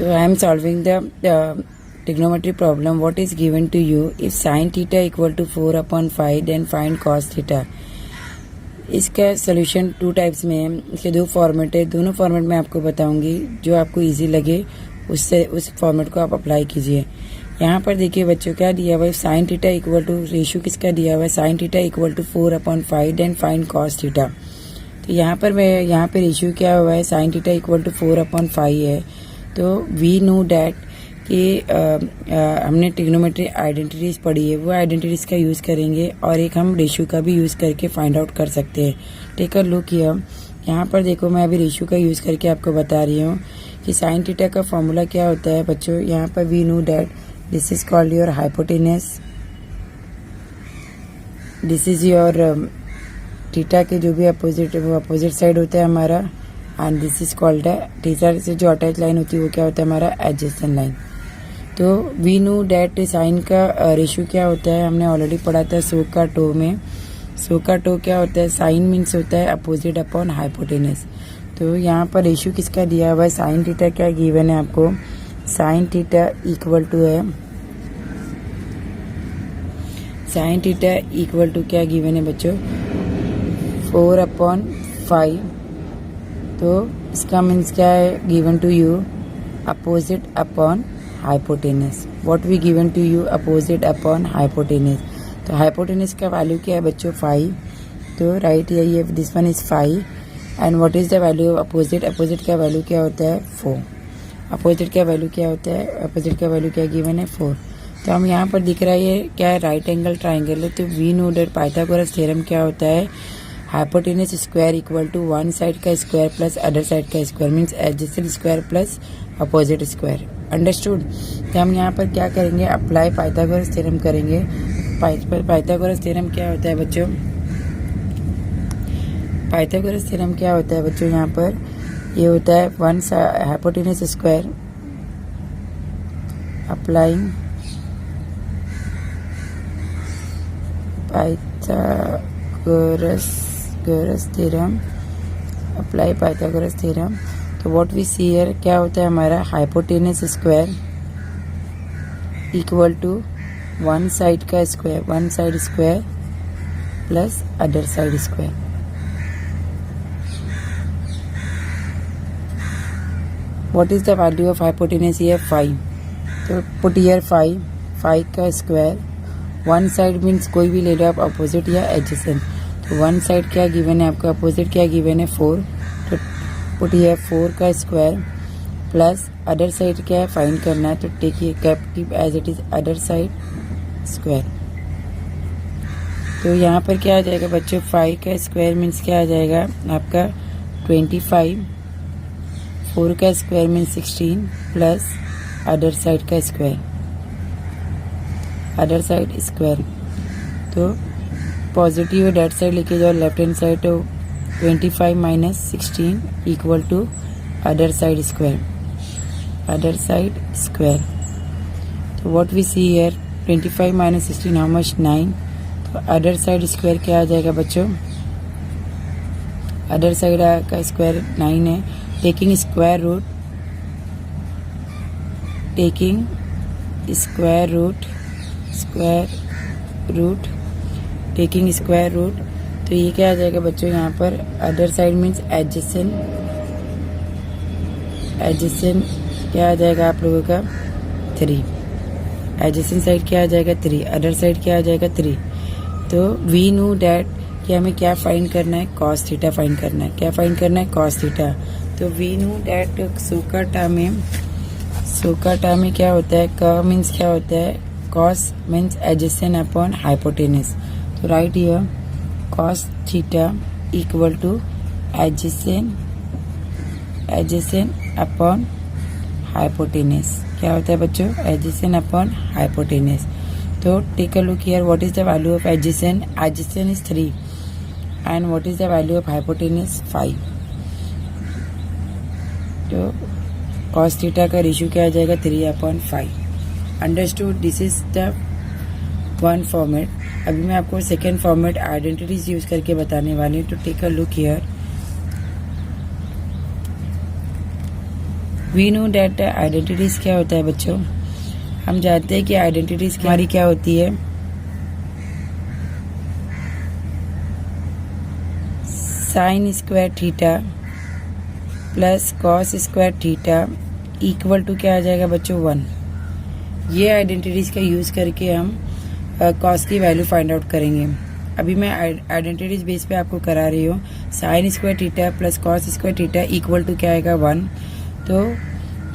तो I am solving the trigonometry problem. What is given to you? If sin theta equal to 4/5, then find cos theta. इसका solution 2 types में है. इसके 2 format है. दोनों format में आपको बताऊंगी. जो आपको इजी लगे उससे उस फॉर्मेट को आप अप्लाई कीजिए. यहाँ पर देखिए बच्चों क्या दिया हुआ है. Sine theta equal to ratio किसका दिया हुआ है. Sine theta equal to 4/5 then find cos theta. तो यहाँ पे रेशियो क्या हुआ है. साइन थीटा इक्वल टू 4/5 है. तो वी नो डैट कि हमने ट्रिग्नोमेट्री आइडेंटिटीज पढ़ी है. वो आइडेंटिटीज का यूज़ करेंगे और एक हम रेशियो का भी यूज़ करके फाइंड आउट कर सकते हैं. Take a look here. यहाँ पर देखो मैं अभी रेशियो का यूज़ करके आपको बता रही हूँ कि साइन थीटा का फॉर्मूला क्या होता है बच्चों. यहाँ पर we know that this is called your hypotenuse. This is your theta के जो भी अपोजिट वो अपोजिट साइड होता है हमारा. And this is called theta से जो अटैच लाइन होती है वो क्या होता है हमारा एडजेसेंट लाइन. तो वी नो डैट साइन का रेशियो क्या होता है. हमने ऑलरेडी पढ़ा था सो का टो में. सो का टो क्या होता है. साइन मीन्स होता है अपोजिट अपॉन हाइपोटेनस. तो यहाँ पर रेशियो किसका दिया हुआ है. साइन थीटा क्या गिवन है आपको. साइन थीटा इक्वल टू है. साइन थीटा इक्वल टू क्या गिवन है बच्चों 4/5. तो इसका मीन्स क्या है given to you opposite upon hypotenuse. What we given to you opposite upon hypotenuse. तो हाइपोटेनस का वैल्यू क्या है बच्चों 5. तो राइट ये this one is 5. And what is the value of opposite. Opposite का वैल्यू क्या होता है 4. अपोजिट का वैल्यू क्या होता है. अपोजिट का वैल्यू क्या गिवन है 4. तो हम यहाँ पर दिख रहा है ये क्या है राइट एंगल ट्राइंगल है. तो we know that Pythagoras theorem क्या होता है. Hypotenuse square equal to one side का स्क्वायर प्लस अदर साइड का square means adjacent square plus opposite square. Understood. तो हम यहाँ पर क्या करेंगे अप्लाई पाइथागोरस थ्योरम करेंगे. पाइथागोरस थ्योरम क्या होता है बच्चों. पाइथागोरस थ्योरम क्या होता है बच्चों. यहाँ पर ये होता है one hypotenuse square applying Pythagoras theorem. Apply Pythagoras theorem. तो व्हाट वी सी हियर क्या होता है हमारा hypotenuse square equal to one side का square one side square plus other side square. What is the value of hypotenuse here 5. तो put here 5 का square. One side means कोई भी ले लो आप अपोजिट या एडजेसेंट. तो वन साइड क्या गिवन है आपका अपोजिट क्या गिवन है 4. तो पुट हियर 4 का स्क्वायर प्लस अदर साइड क्या है फाइंड करना है. तो टेक ये keep as it is other side square. तो यहाँ पर क्या आ जाएगा बच्चों 5 का स्क्वायर मीन्स क्या आ जाएगा आपका 25. 4 का square means 16 plus other side का स्क्वायर अदर साइड स्क्वायर. तो पॉजिटिव डेट साइड लेके जाओ लेफ्ट हैंड साइड. तो 25 minus 16 equal to other side square other side square. तो what we see here 25 minus 16 how much 9. तो other side square क्या आ जाएगा बच्चों. अदर साइड का स्क्वायर 9 है. Taking square root taking square root. तो ये क्या आ जाएगा बच्चों यहाँ पर अदर साइड मीन्स एडजेसेंट क्या आ जाएगा आप लोगों का 3. एडजेसेंट साइड क्या आ जाएगा 3. अदर साइड क्या आ जाएगा 3. तो वी नो डैट कि हमें क्या फाइंड करना है कॉस थीटा फाइंड करना है. क्या फाइंड करना है कॉस थीटा. तो वी नो डैट सोकाटा में क्या होता है क मीन्स क्या होता है cos means adjacent upon hypotenuse. तो right here cos theta equal to adjacent upon hypotenuse. क्या होता है बच्चों एडजेसेंट अपॉन हाइपोटेनस. तो take a look here what is the value of adjacent. Adjacent is 3 and what is the value of hypotenuse 5. तो cos theta का ratio क्या आ जाएगा 3/5. Understood. This is the one format. अभी मैं आपको second format identities use करके बताने वाली हूँ. तो take a look here. We know that identities क्या होता है बच्चों, हम जानते हैं कि आइडेंटिटीज हमारी क्या होती है, sine square theta plus cos square theta equal to क्या आ जाएगा बच्चों 1। ये आइडेंटिटीज का यूज करके हम कॉस की वैल्यू फाइंड आउट करेंगे। अभी मैं आइडेंटिटीज बेस पे आपको करा रही हूँ। Sine square theta plus cos square theta equal to क्या आएगा 1। तो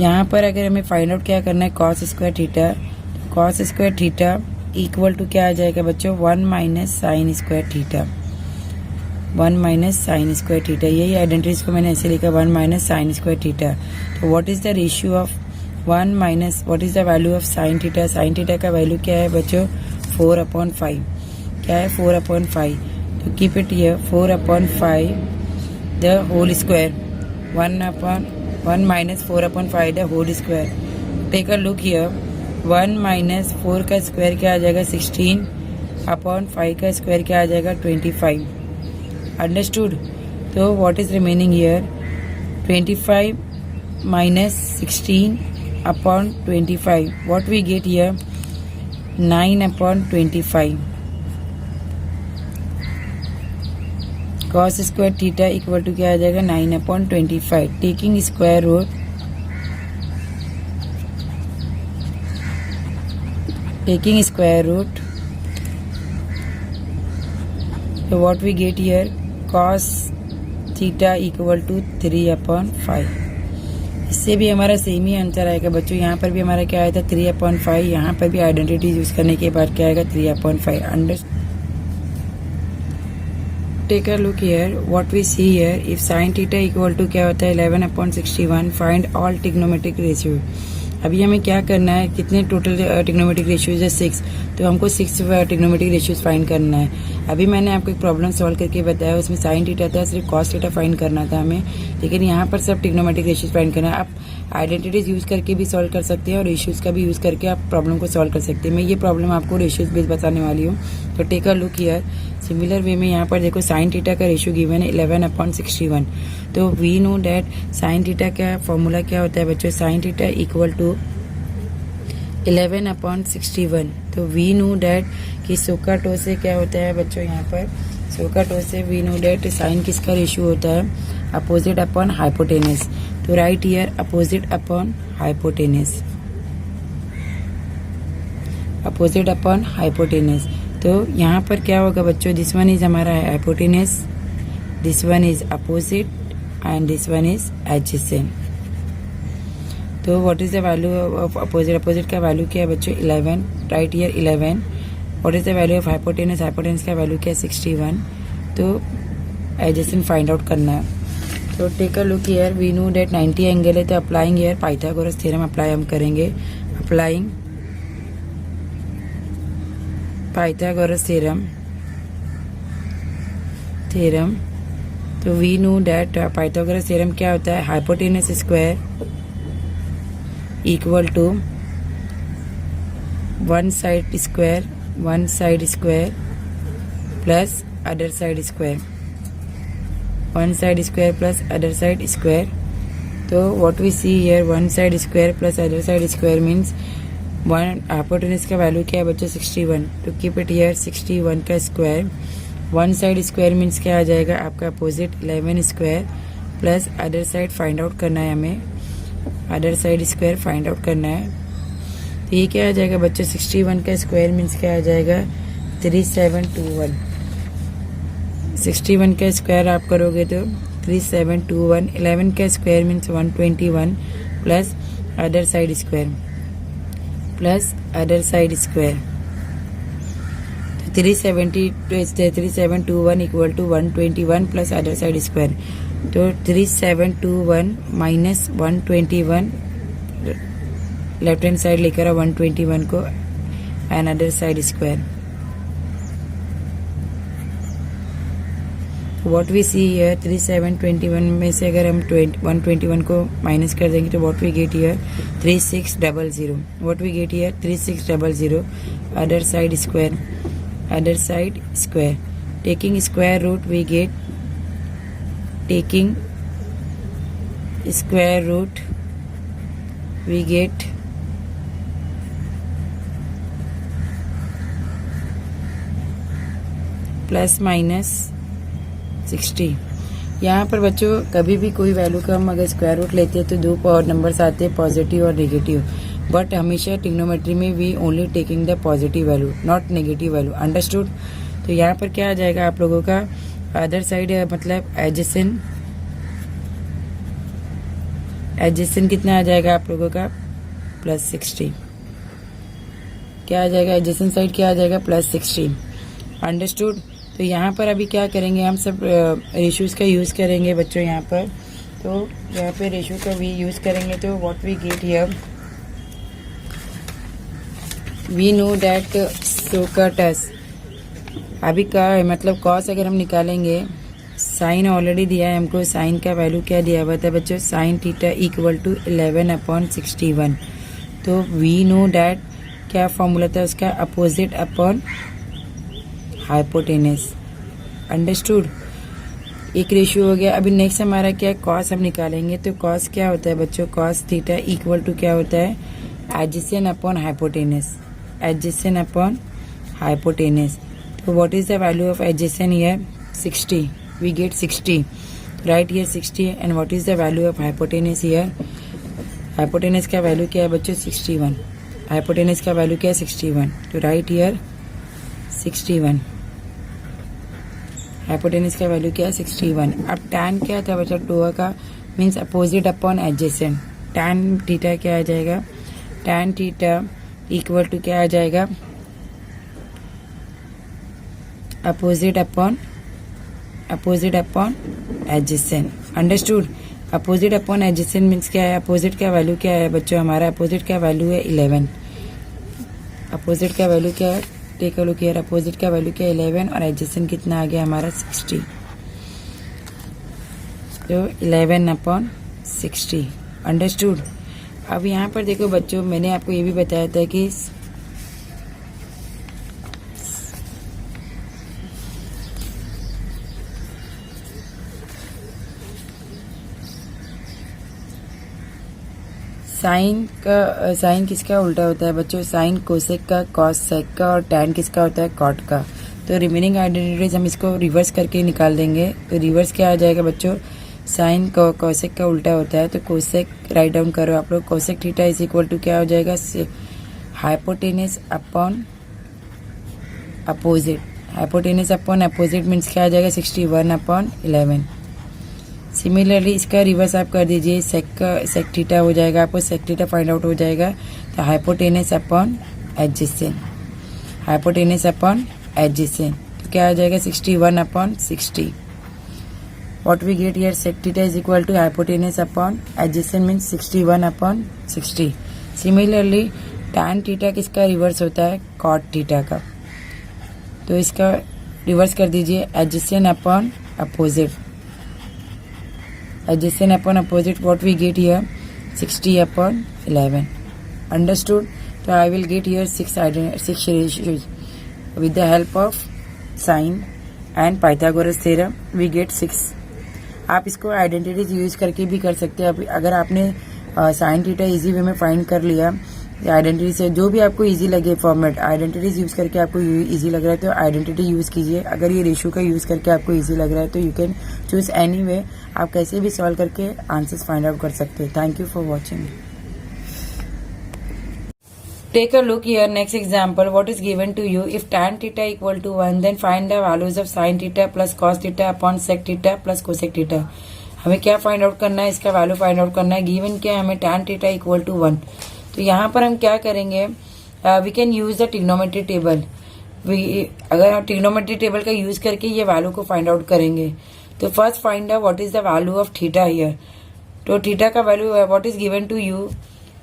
यहाँ पर अगर हमें फाइंड आउट क्या करना है cos square theta, cos square theta equal to क्या आ जाएगा बच्चों 1 minus sine square theta, 1 minus sine square theta. यही आइडेंटिटीज को मैंने ऐसे लिखा 1 माइनस साइन स्क्वायर थीटा। तो what is the ratio of 1 minus what is the value of sine theta, sine theta का वैल्यू क्या है बच्चों 4/5, क्या है 4/5। तो keep it here 4/5 the whole square, 1 minus 4/5 the whole square. Take a look here 1 minus 4 का square क्या आ जाएगा 16/5 का स्क्वायर क्या आ जाएगा 25। अंडरस्टूड। तो what is remaining here 25 minus 16/25, what we get here 9/25। Cos square theta equal to क्या आ जाएगा 9/25। Taking square root, taking square root, तो what we get here cos theta equal to 3/5। इससे भी हमारा सेम ही आंसर आएगा बच्चों। यहाँ पर भी हमारा क्या आया था 3/5, यहाँ पर भी आइडेंटिटी यूज करने के बाद क्या आएगा 3/5। Under take a look here what we see here if sine theta equal to क्या होता है 11/61, फाइंड ऑल ट्रिग्नोमेट्रिक रेशियो। अभी हमें क्या करना है, कितने टोटल ट्रिग्नोमेट्रिक रेशियोज है 6, तो हमको 6 ट्रिग्नोमेट्रिक रेशियोज फाइंड करना है। अभी मैंने आपको एक प्रॉब्लम सॉल्व करके बताया, उसमें साइन थीटा था, सिर्फ कॉस थीटा फाइंड करना था हमें, लेकिन यहाँ पर सब ट्रिग्नोमेट्रिक रेशियोज फाइंड करना है। आप आइडेंटिटीज यूज करके भी सॉल्व कर सकते हैं और रेशियोज का भी यूज करके आप प्रॉब्लम को सॉल्व कर सकते हैं। मैं ये प्रॉब्लम आपको रेशियोज बेस बताने वाली हूँ। तो take a look here similar way में यहाँ पर देखो साइन थीटा का रेशियो गिवन है 11/61। तो we know that sine theta का फॉर्मूला क्या होता है बच्चों, साइन थीटा इक्वल टू 11/61। तो वी नो डैट कि सोका टो से क्या होता है बच्चों, यहाँ पर सोका टो से वी नो डैट साइन किसका रेशियो होता है अपोजिट अपॉन हाइपोटेनस। तो right here opposite upon hypotenuse, opposite upon hypotenuse. तो यहाँ पर क्या होगा बच्चों, दिस वन इज हमारा hypotenuse, this one is opposite and this one is adjacent. तो what is the value of opposite, opposite का वैल्यू क्या है बच्चों 11, right here 11। What is the value of hypotenuse, hypotenuse का वैल्यू क्या है 61। तो एडजेसेंट फाइंड आउट करना है। तो take a look here we know that 90 angle है, तो applying here Pythagoras theorem apply हम करेंगे। अप्लाइंग पाइथागोरस थ्योरम, तो we know that Pythagoras theorem क्या होता है, hypotenuse square equal to one side square plus other side square, one side square plus other side square. तो what we see here one side square plus other side square means one hypotenuse का value क्या है बच्चों 61। तो keep it here 61 का square, one side square means क्या आ जाएगा आपका opposite 11 square plus other side find out करना है हमें, other side square find out करना है। तो ये क्या आ जाएगा बच्चों 61 का स्क्वायर मीन्स क्या आ जाएगा 3721। 61 का स्क्वायर आप करोगे तो 3721, 11 का square means 121 plus other side square, plus other side square. 3721 equal to 121 plus other side square. तो 3721 माइनस 121 लेफ्ट हैंड साइड लेकर 121 को and other side square. What we see here 3721 में से अगर हम 121 को माइनस कर देंगे तो what we get here 3600, what we get here 3600 other side square, other side square. Taking square root we get, taking square root we get plus minus 60। यहाँ पर बच्चों कभी भी कोई वैल्यू का हम अगर स्क्वायर रूट लेते हैं तो दो नंबर्स आते हैं पॉजिटिव और नेगेटिव, बट हमेशा ट्रिग्नोमेट्री में we only taking the positive value not negative value, understood. तो यहाँ पर क्या आ जाएगा आप लोगों का अदर साइड मतलब एडजेसेंट कितना आ जाएगा आप लोगों का प्लस 60। क्या आ जाएगा एडजेसेंट साइड क्या आ जाएगा प्लस 60, अंडरस्टूड। तो यहाँ पर अभी क्या करेंगे हम सब रेशियोज का यूज़ करेंगे बच्चों यहाँ पर। तो यहाँ पे रेशियो का भी यूज़ करेंगे तो what we get here we know that सोकटस अभी का मतलब कॉस अगर हम निकालेंगे साइन ऑलरेडी दिया है हमको, साइन का वैल्यू क्या दिया हुआ था बच्चों साइन थीटा इक्वल टू 11/61। तो वी नो दैट क्या फॉर्मूला था उसका अपोजिट अपॉन हाइपोटेनस, अंडरस्टूड। एक रेशियो हो गया। अभी नेक्स्ट हमारा क्या है कॉस हम निकालेंगे। तो कॉस क्या होता है बच्चों कॉस थीटा इक्वल टू क्या होता है adjacent upon hypotenuse, adjacent upon hypotenuse. तो what is the value of adjacent here 60, we get 60, right here 60। And what is the value of hypotenuse here, hypotenuse का value क्या है बच्चों 61, hypotenuse का value क्या है 61। तो राइट हियर 61, हाइपोटेनस का वैल्यू क्या है 61। अब टैन क्या था बच्चा टोआ का means opposite upon adjacent, tan theta क्या आ जाएगा टैन थीटा इक्वल टू क्या आ जाएगा opposite upon adjacent, understood. Opposite upon adjacent means क्या है अपोजिट का वैल्यू क्या है बच्चों हमारा अपोजिट का वैल्यू है 11, अपोजिट का वैल्यू क्या है take a look here opposite का वैल्यू क्या 11 और एडजेसेंट कितना आ गया हमारा 60। तो 11/60, अंडरस्टूड। अब यहाँ पर देखो बच्चों मैंने आपको ये भी बताया था कि साइन किसका उल्टा होता है बच्चों साइन कोसेक का, कॉस सेक का और टैन किसका होता है कॉट का। तो रिमेनिंग आइडेंटिटीज हम इसको रिवर्स करके निकाल देंगे। तो रिवर्स क्या आ जाएगा बच्चों साइन कोसेक का उल्टा होता है तो कोसेक राइट डाउन करो आप लोग। Cosec theta is equal to क्या हो जाएगा hypotenuse upon opposite, hypotenuse upon opposite means क्या आ जाएगा 61/11। सिमिलरली इसका रिवर्स आप कर दीजिए सेक थीटा हो जाएगा, आपको सेक थीटा फाइंड आउट हो जाएगा। तो hypotenuse upon adjacent, hypotenuse upon adjacent तो क्या आ जाएगा 61/60। What we get here sec theta is equal to hypotenuse upon adjacent means 61/60। Similarly tan theta किसका रिवर्स होता है कॉट थीटा का, तो इसका रिवर्स कर दीजिए adjacent upon opposite, adjacent upon opposite what we get here 60/11, understood। so I will get here six ratios with the help of sine and Pythagoras theorem we get 6। आप इसको identities use करके भी कर सकते हैं। अगर आपने साइन थीटा इजी वे में फाइंड कर लिया आइडेंटिटी से जो भी आपको इजी लगे फॉर्मेट आइडेंटिटीज यूज करके आपको इजी लग रहा है तो आइडेंटिटी यूज कीजिए। अगर ये रेशियो का यूज करके आपको इजी लग रहा है तो you can choose any way, आप कैसे भी सॉल्व करके आंसर्स फाइंड आउट कर सकते हैं। Thank you for watching. Take a look here. Next example. What is given to you? If tan theta equal to 1, then find the values of sin theta plus cos theta upon sec theta plus cosec theta. हमें क्या find out करना है, इसका value find out करना है। Given क्या है हमें tan theta इक्वल टू 1। तो यहाँ पर हम क्या करेंगे, we can use the trigonometry table. अगर हम ट्रिग्नोमेट्री टेबल का यूज करके ये वैल्यू को फाइंड आउट करेंगे तो first find out what is the value of theta here. तो थीटा का value what is given to you.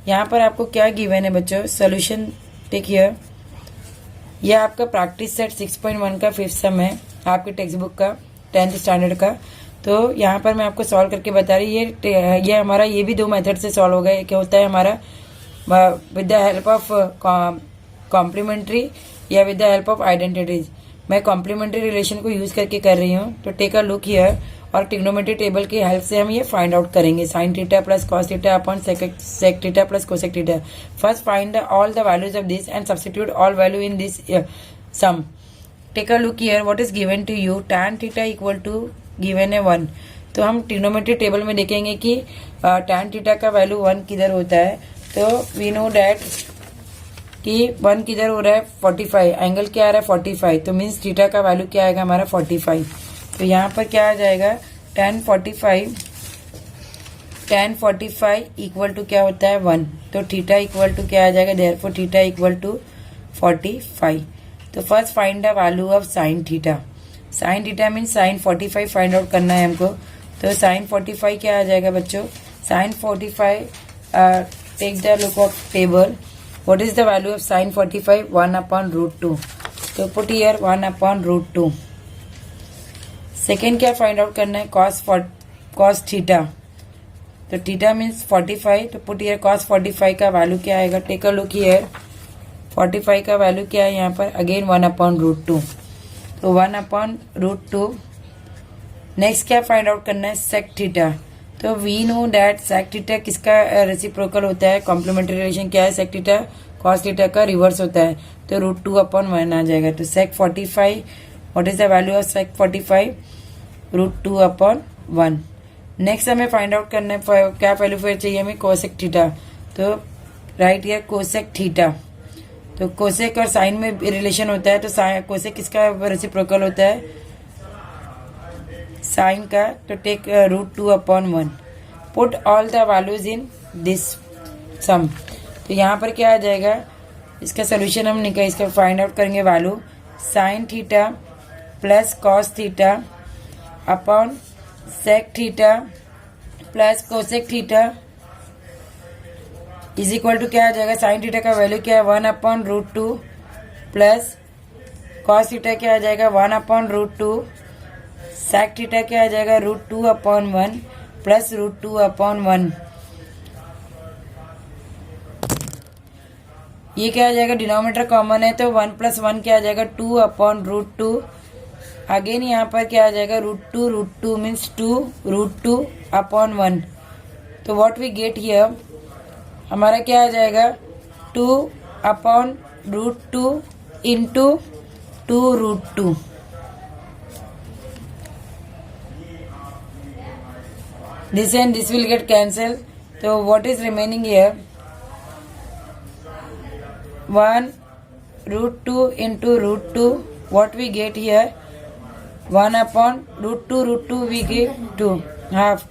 यहाँ पर आपको क्या गिवन है बच्चों, सोल्यूशन टेक हियर। यह आपका प्रैक्टिस सेट 6.1 का 5th सम है आपके टेक्स्ट बुक का 10th स्टैंडर्ड का। तो यहाँ पर मैं आपको सॉल्व करके बता रही ये हमारा ये भी 2 मेथड से सॉल्व होगा। क्या होता है हमारा with the help of complementary या with the help of identities. मैं कॉम्प्लीमेंट्री रिलेशन को यूज करके कर रही हूँ। तो टेक अ लुक हियर और ट्रिग्नोमेट्री टेबल की हेल्प से हम ये फाइंड आउट करेंगे. Sine theta plus cos theta upon sec theta plus cosec theta. First find all the values of this and substitute all value in this sum. Take a look here what is given to you. tan theta equal to given है 1. तो हम trigonometry table में देखेंगे कि tan theta का value 1 किधर होता है. तो वी नो डैट कि 1 किधर हो रहा है 45. एंगल क्या आ रहा है 45. तो मीन्स थीटा का वैल्यू क्या आएगा हमारा 45. तो यहाँ पर क्या आ जाएगा tan 45 इक्वल टू क्या होता है 1. तो थीटा इक्वल टू क्या आ जाएगा देयरफॉर थीटा इक्वल टू 45. तो first find the value of sine theta. Sine theta mean sine 45 find out करना है हमको. तो साइन 45 क्या आ जाएगा बच्चों. Sine 45 take the look of table. What is the value of sine 45 1 upon root 2. तो put here 1 upon root 2. Second क्या फाइंड आउट करना है कॉस थीटा. तो थीटा मीन्स 45. तो पुट हियर कॉस 45 का वैल्यू क्या आएगा. टेक अ लुक हियर 45 का वैल्यू क्या है यहाँ पर अगेन 1 अपॉन रूट 2. तो 1 अपॉन रूट 2. नेक्स्ट क्या फाइंड आउट करना है सेक थीटा. तो we know that sec theta किसका रेसिप्रोकल होता है. कॉम्प्लीमेंट्री रिलेशन क्या है सेक थीटा कॉस थीटा का रिवर्स होता है. तो रूट 2 अपॉन 1 आ जाएगा. तो sec 45 what is the value of sec 45 root 2 upon 1. Next हमें फाइंड आउट करना है क्या वैल्यू फिर चाहिए हमें कोसेक थीटा. तो राइट हियर कोसेक थीटा. तो कोसेक और साइन में रिलेशन होता है. तो कोसेक किसका रेसिप्रोकल होता है साइन का. तो take root 2 upon 1. Put all the values in this sum. तो यहाँ पर क्या आ जाएगा इसका सोल्यूशन हम निकाल इसका फाइंड आउट करेंगे value. Sine theta plus cos theta upon sec theta plus cosec theta is equal to क्या आ जाएगा. साइन थीटा का वैल्यू क्या है 1 upon root 2 plus cos theta क्या आ जाएगा 1 अपॉन रूट 2. सेक थीटा क्या आ जाएगा root 2 upon 1 plus root 2 upon 1. ये क्या आ जाएगा डिनोमिनेटर कॉमन है तो 1 प्लस 1 क्या आ जाएगा 2 अपॉन रूट 2. अगेन यहाँ पर क्या आ जाएगा रूट 2 मीन्स 2 रूट 2 अपॉन 1. तो व्हाट वी गेट हियर हमारा क्या आ जाएगा 2 upon root 2 into 2 root 2. This and this will get cancelled. So what is remaining here 1 root 2 into root 2. What we get here 1 upon root 2 we get 2 half.